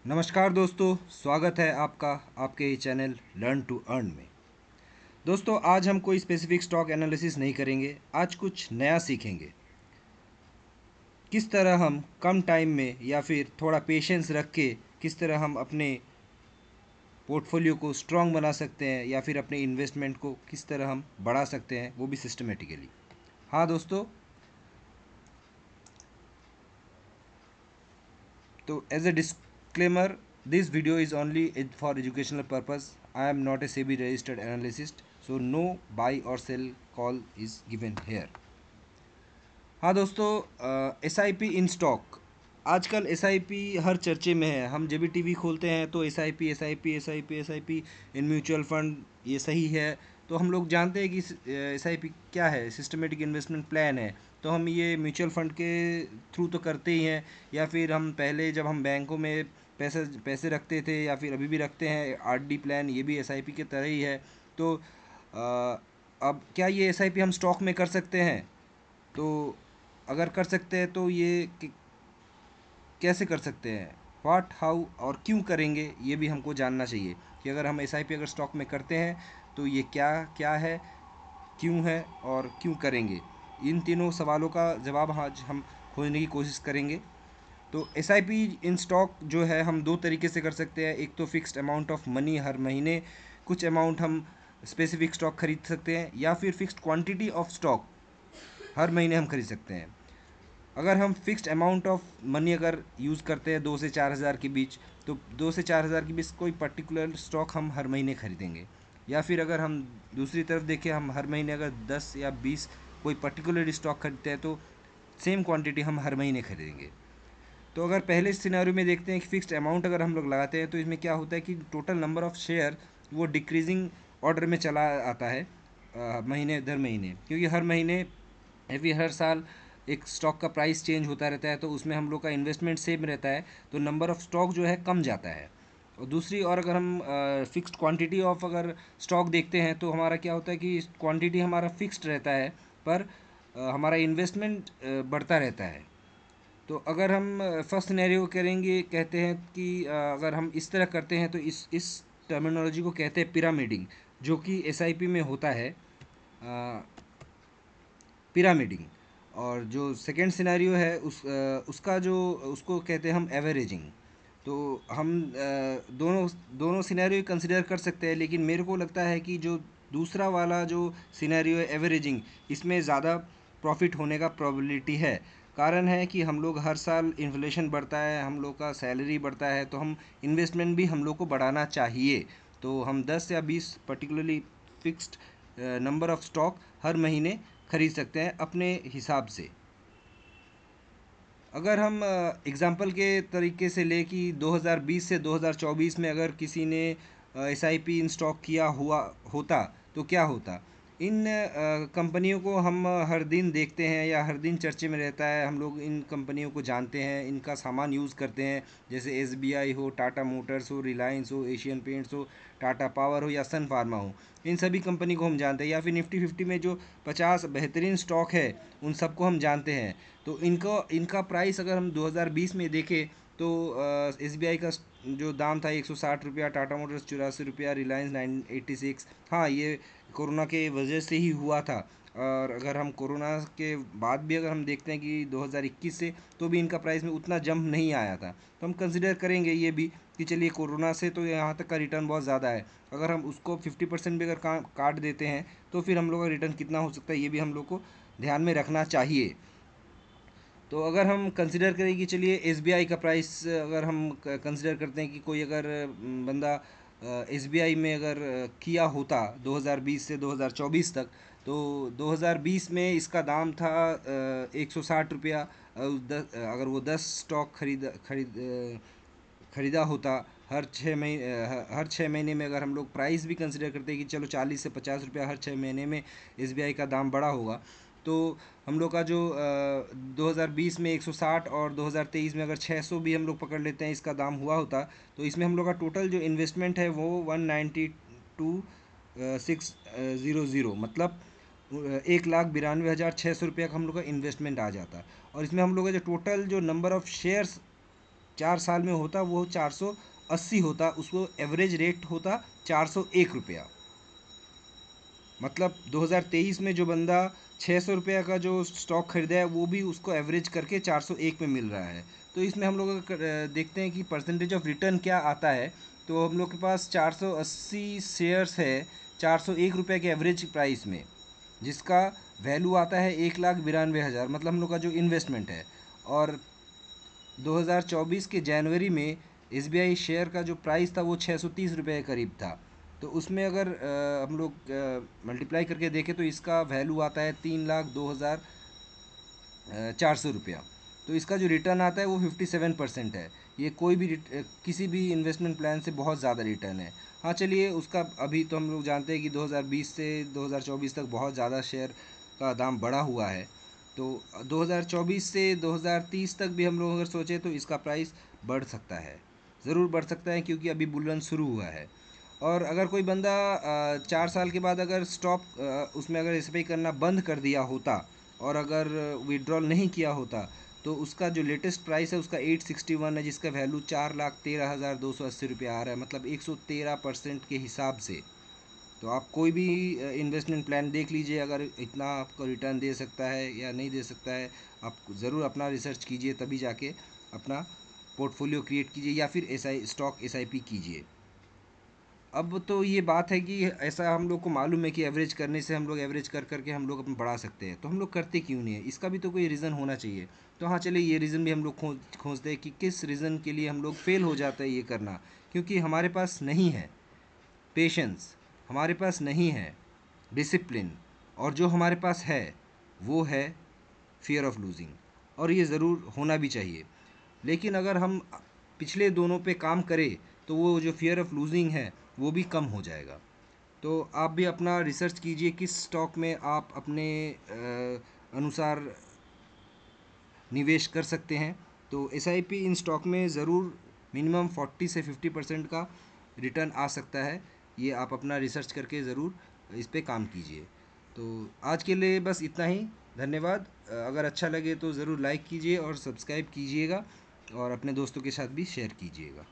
नमस्कार दोस्तों, स्वागत है आपका आपके ही चैनल लर्न टू अर्न में। दोस्तों, आज हम कोई स्पेसिफिक स्टॉक एनालिसिस नहीं करेंगे। आज कुछ नया सीखेंगे। किस तरह हम कम टाइम में या फिर थोड़ा पेशेंस रख के किस तरह हम अपने पोर्टफोलियो को स्ट्रॉन्ग बना सकते हैं या फिर अपने इन्वेस्टमेंट को किस तरह हम बढ़ा सकते हैं, वो भी सिस्टमेटिकली। हाँ दोस्तों, तो as a disclaimer, this video is only for educational purpose. I am not a SEBI registered analyst, so no buy or sell call is given here. हाँ दोस्तों, S I P in stock. आजकल S I P हर चर्चे में है। हम जब भी TV खोलते हैं तो S I P S I P S I P S I P in mutual fund, ये सही है। तो हम लोग जानते हैं कि एस आई पी क्या है, सिस्टमेटिक इन्वेस्टमेंट प्लान है। तो हम ये म्यूचुअल फंड के थ्रू तो करते ही हैं, या फिर हम पहले जब हम बैंकों में पैसे पैसे रखते थे या फिर अभी भी रखते हैं, आर डी प्लान, ये भी एस आई पी के तरह ही है। तो अब क्या ये एस आई पी हम स्टॉक में कर सकते हैं? तो अगर कर सकते हैं तो ये कैसे कर सकते हैं, व्हाट, हाउ और क्यों करेंगे, ये भी हमको जानना चाहिए कि अगर हम एस आई पी अगर स्टॉक में करते हैं तो ये क्या क्या है, क्यों है और क्यों करेंगे। इन तीनों सवालों का जवाब आज हम खोजने की कोशिश करेंगे। तो S I P in stock जो है हम दो तरीके से कर सकते हैं। एक तो फिक्स्ड अमाउंट ऑफ मनी, हर महीने कुछ अमाउंट हम स्पेसिफिक स्टॉक खरीद सकते हैं, या फिर फिक्स्ड क्वांटिटी ऑफ स्टॉक हर महीने हम खरीद सकते हैं। अगर हम फिक्स्ड अमाउंट ऑफ मनी अगर यूज़ करते हैं 2 से 4 हज़ार के बीच, तो 2 से 4 हज़ार के बीच कोई पर्टिकुलर स्टॉक हम हर महीने खरीदेंगे। या फिर अगर हम दूसरी तरफ देखें, हम हर महीने अगर 10 या 20 कोई पर्टिकुलर स्टॉक खरीदते हैं तो सेम क्वांटिटी हम हर महीने खरीदेंगे। तो अगर पहले सिनेरियो में देखते हैं कि फ़िक्स्ड अमाउंट अगर हम लोग लगाते हैं तो इसमें क्या होता है कि टोटल नंबर ऑफ़ शेयर वो डिक्रीजिंग ऑर्डर में चला आता है, महीने दर महीने, क्योंकि हर महीने या फिर हर साल एक स्टॉक का प्राइस चेंज होता रहता है। तो उसमें हम लोग का इन्वेस्टमेंट सेम रहता है, तो नंबर ऑफ़ स्टॉक जो है कम जाता है। और दूसरी और अगर हम फिक्स्ड क्वांटिटी ऑफ अगर स्टॉक देखते हैं तो हमारा क्या होता है कि क्वांटिटी हमारा फिक्स्ड रहता है, पर हमारा इन्वेस्टमेंट बढ़ता रहता है। तो अगर हम फर्स्ट सिनेरियो करेंगे, कहते हैं कि अगर हम इस तरह करते हैं तो इस टर्मिनोलॉजी को कहते हैं पिरामिडिंग, जो कि एसआईपी में होता है, पिरामिडिंग। और जो सेकेंड सिनेरियो है उसका जो उसको कहते हैं हम एवरेजिंग। तो हम दोनों दोनों सिनेरियो कंसिडर कर सकते हैं, लेकिन मेरे को लगता है कि जो दूसरा वाला जो सिनेरियो है एवरेजिंग, इसमें ज़्यादा प्रॉफिट होने का प्रोबेबिलिटी है। कारण है कि हम लोग हर साल इन्फ्लेशन बढ़ता है, हम लोग का सैलरी बढ़ता है, तो हम इन्वेस्टमेंट भी हम लोग को बढ़ाना चाहिए। तो हम 10 या 20 particularly fixed number of stock हर महीने खरीद सकते हैं अपने हिसाब से। अगर हम एग्ज़ाम्पल के तरीके से ले कि 2020 से 2024 में अगर किसी ने एसआईपी इन स्टॉक किया हुआ होता तो क्या होता। इन कंपनियों को हम हर दिन देखते हैं या हर दिन चर्चे में रहता है, हम लोग इन कंपनियों को जानते हैं, इनका सामान यूज़ करते हैं। जैसे एसबीआई हो, टाटा मोटर्स हो, रिलायंस हो, एशियन पेंट्स हो, टाटा पावर हो या सन फार्मा हो, इन सभी कंपनी को हम जानते हैं। या फिर निफ्टी 50 में जो 50 बेहतरीन स्टॉक है उन सबको हम जानते हैं। तो इनका प्राइस अगर हम 2020 में देखें तो एस बी आई का जो दाम था 160 रुपया, टाटा मोटर्स 84 रुपया, रिलायंस 986। हाँ, ये कोरोना के वजह से ही हुआ था। और अगर हम कोरोना के बाद भी अगर हम देखते हैं कि 2021 से, तो भी इनका प्राइस में उतना जंप नहीं आया था। तो हम कंसिडर करेंगे ये भी कि चलिए कोरोना से तो यहाँ तक का रिटर्न बहुत ज़्यादा है। अगर हम उसको 50% भी अगर काट देते हैं तो फिर हम लोग का रिटर्न कितना हो सकता है, ये भी हम लोग को ध्यान में रखना चाहिए। तो अगर हम कंसिडर करें कि चलिए एसबीआई का प्राइस अगर हम कंसिडर करते हैं कि कोई अगर बंदा एसबीआई में अगर किया होता 2020 से 2024 तक, तो 2020 में इसका दाम था 160 रुपया। अगर वो 10 स्टॉक खरीदा होता हर 6 महीने में, अगर हम लोग प्राइस भी कंसिडर करते हैं कि चलो 40 से 50 रुपया हर 6 महीने में एसबीआई का दाम बढ़ा होगा, तो हम लोग का जो 2020 में 160 और 2023 में अगर 600 भी हम लोग पकड़ लेते हैं इसका दाम हुआ होता, तो इसमें हम लोग का टोटल जो इन्वेस्टमेंट है वो 192,600, मतलब 1,92,600 रुपया का हम लोग का इन्वेस्टमेंट आ जाता। और इसमें हम लोग का जो टोटल जो नंबर ऑफ़ शेयर्स 4 साल में होता वो 480 होता, उसको एवरेज रेट होता 401 रुपया। मतलब 2023 में जो बंदा 600 रुपया का जो स्टॉक खरीदा है वो भी उसको एवरेज करके 401 में मिल रहा है। तो इसमें हम लोग देखते हैं कि परसेंटेज ऑफ रिटर्न क्या आता है। तो हम लोग के पास 480 शेयर्स है 401 रुपये के एवरेज प्राइस में, जिसका वैल्यू आता है 1,92,000, मतलब हम लोग का जो इन्वेस्टमेंट है। और 2024 के जनवरी में एसबीआई शेयर का जो प्राइस था वो 630 रुपये के करीब था। तो उसमें अगर हम लोग मल्टीप्लाई करके देखें तो इसका वैल्यू आता है 3,02,400 रुपया। तो इसका जो रिटर्न आता है वो 57% है। ये कोई भी किसी भी इन्वेस्टमेंट प्लान से बहुत ज़्यादा रिटर्न है। हाँ चलिए, उसका अभी तो हम लोग जानते हैं कि 2020 से 2024 तक बहुत ज़्यादा शेयर का दाम बढ़ा हुआ है। तो 2024 से 2030 तक भी हम लोग अगर सोचें तो इसका प्राइस बढ़ सकता है, ज़रूर बढ़ सकता है, क्योंकि अभी बुलन शुरू हुआ है। और अगर कोई बंदा 4 साल के बाद अगर उसमें अगर एस करना बंद कर दिया होता और अगर विड्रॉल नहीं किया होता, तो उसका जो लेटेस्ट प्राइस है उसका 861 है, जिसका वैल्यू 4,13,280 रुपया आ रहा है, मतलब 113% के हिसाब से। तो आप कोई भी इन्वेस्टमेंट प्लान देख लीजिए, अगर इतना आपको रिटर्न दे सकता है या नहीं दे सकता है। आप ज़रूर अपना रिसर्च कीजिए, तभी जाके अपना पोर्टफोलियो क्रिएट कीजिए, या फिर स्टॉक एसआईपी कीजिए। अब तो ये बात है कि ऐसा हम लोग को मालूम है कि एवरेज करने से हम लोग एवरेज कर करके हम लोग अपना बढ़ा सकते हैं, तो हम लोग करते क्यों नहीं है? इसका भी तो कोई रीज़न होना चाहिए। तो हाँ चलिए, ये रीज़न भी हम लोग खोजते हैं कि किस रीज़न के लिए हम लोग फेल हो जाता है ये करना। क्योंकि हमारे पास नहीं है पेशेंस, हमारे पास नहीं है डिसिप्लिन, और जो हमारे पास है वो है फियर ऑफ लूजिंग, और ये ज़रूर होना भी चाहिए। लेकिन अगर हम पिछले दोनों पे काम करें तो वो जो फियर ऑफ लूजिंग है वो भी कम हो जाएगा। तो आप भी अपना रिसर्च कीजिए किस स्टॉक में आप अपने अनुसार निवेश कर सकते हैं। तो एसआईपी इन स्टॉक में ज़रूर मिनिमम 40 से 50% का रिटर्न आ सकता है। ये आप अपना रिसर्च करके ज़रूर इस पे काम कीजिए। तो आज के लिए बस इतना ही। धन्यवाद। अगर अच्छा लगे तो ज़रूर लाइक कीजिए और सब्सक्राइब कीजिएगा, और अपने दोस्तों के साथ भी शेयर कीजिएगा।